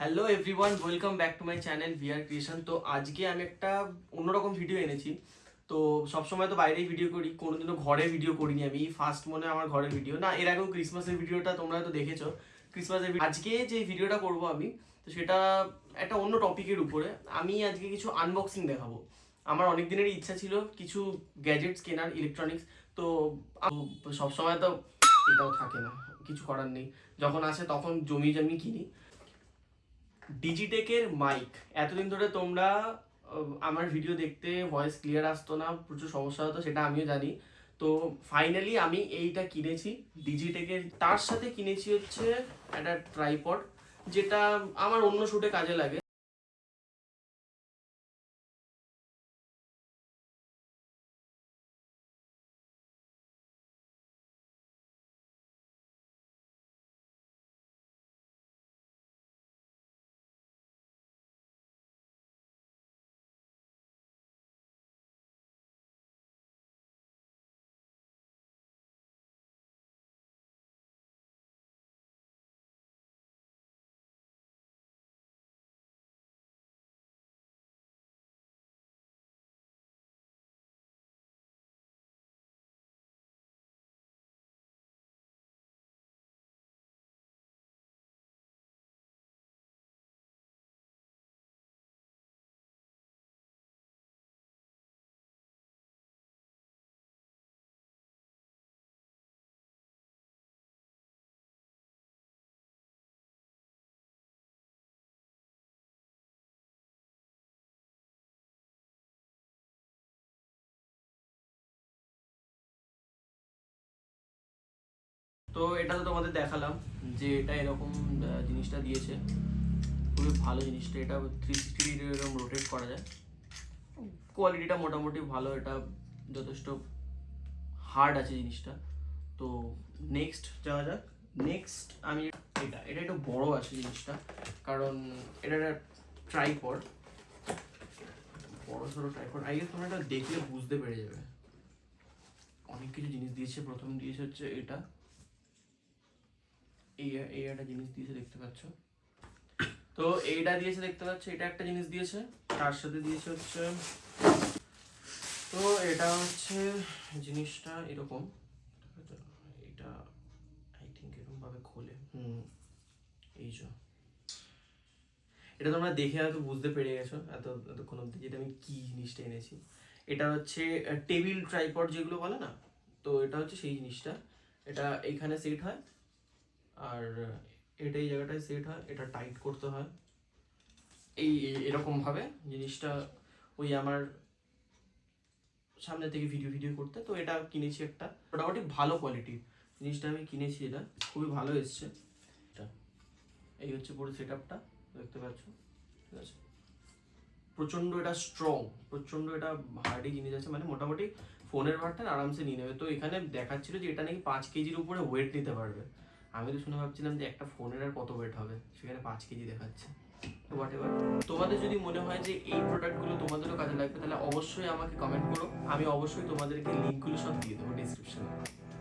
Hello everyone, welcome back to my channel VR creation. তো আজকে আমি একটা অন্যরকম ভিডিও এনেছি। তো সবসময় তো বাইরেই ভিডিও করি, কোনোদিনও ঘরে ভিডিও করিনি। আমি ফার্স্ট মনে হয় আমার ঘরের ভিডিও না, এর আগেও ক্রিসমাসের ভিডিওটা তোমরা তো দেখেছো। ক্রিসমাসের আজকে যে ভিডিওটা করব আমি, তো সেটা একটা অন্য টপিকের উপরে। আমি আজকে কিছু আনবক্সিং দেখাবো। আমার অনেক দিনেরই ইচ্ছা ছিল কিছু গ্যাজেটস কেনার, ইলেকট্রনিক্স। তো সবসময় তো এটাও থাকে না, কিছু করার নেই। যখন আসে তখন জমি জমি কিনি। ডিজিটেকের মাইক, এতদিন ধরে তোমরা আমার ভিডিও দেখতে ভয়েস ক্লিয়ার আসতো না, প্রচুর সমস্যা হতো, সেটা আমিও জানি। তো ফাইনালি আমি এইটা কিনেছি ডিজিটেকের। তার সাথে কিনেছি হচ্ছে একটা ট্রাইপড, যেটা আমার অন্য শুটে কাজে লাগে। তো এটা তো তোমাদের দেখালাম যে এটা এরকম জিনিসটা দিয়েছে, খুবই ভালো জিনিসটা। এটা 360 ডিগ্রি এরকম রোটেট করা যায়। কোয়ালিটিটা মোটামুটি ভালো, এটা যথেষ্ট হার্ড আছে জিনিসটা। তো নেক্সট যাওয়া যাক। নেক্সট আমি এটা এটা একটু বড় আছে জিনিসটা, কারণ এটা একটা ট্রাইপড, বড় সড়ো ট্রাইপড। আই গেস তোমরা এটা দেখলে বুঝতে পেরে যাবে। অনেক কিছু জিনিস দিয়েছে। প্রথম দিয়েছে হচ্ছে এটা, এই একটা জিনিস দিয়েছে দেখতে পাচ্ছ। তো এইটা দিয়েছে দেখতে পাচ্ছ, এটা একটা জিনিস দিয়েছে। তার সাথে দিয়েছে হচ্ছে, তো এটা হচ্ছে জিনিসটা এরকম, এটা আই থিঙ্ক এরকম ভাবে খোলে। এই যে এটা তোমরা দেখে হয়তো বুঝতে পেরে গেছো এতক্ষণ অব্দি যেটা আমি কি জিনিসটা এনেছি। এটা হচ্ছে টেবিল ট্রাইপড যেগুলো বলে না, তো এটা হচ্ছে সেই জিনিসটা। এটা এইখানে সেট হয়, আর এটা এই জায়গাটায় সেট হয়। এটা টাইট করতে হয় এরকম ভাবে জিনিসটা। ওই আমার সামনে থেকে ভিডিও ভিডিও করতে। তো এটা কিনেছি একটা, মোটামুটি ভালো কোয়ালিটির জিনিসটা আমি কিনেছি। এটা খুবই ভালো এসছে। এই হচ্ছে পুরো সেট আপটা, দেখতে পাচ্ছ। ঠিক আছে, প্রচণ্ড এটা স্ট্রং, প্রচণ্ড এটা হার্ডি জিনিস আছে, মানে মোটামুটি ফোনের ভারটা আরামসে নিয়ে নেবে। তো এখানে দেখাচ্ছিল যে এটা নাকি 5 কেজির উপরে ওয়েট নিতে পারবে। আমি তো শুনে ভাবছিলাম যে একটা ফোনের আর কত ওয়েট হবে, সেখানে 5 কেজি দেখাচ্ছে। তো হোয়াট এভার, তোমাদের যদি মনে হয় যে এই প্রোডাক্টগুলো তোমাদেরও কাজে লাগবে, তাহলে অবশ্যই আমাকে কমেন্ট করো। আমি অবশ্যই তোমাদেরকে লিঙ্কগুলো সব দিয়ে দেবো ডিসক্রিপশনে।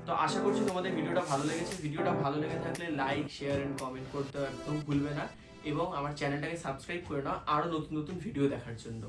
তো আশা করছি তোমাদের ভিডিওটা ভালো লেগেছে। ভিডিওটা ভালো লেগে থাকলে লাইক, শেয়ার এন্ড কমেন্ট করতে একদম ভুলবে না, এবং আমার চ্যানেলটাকে সাবস্ক্রাইব করে নাও আরো নতুন নতুন ভিডিও দেখার জন্য।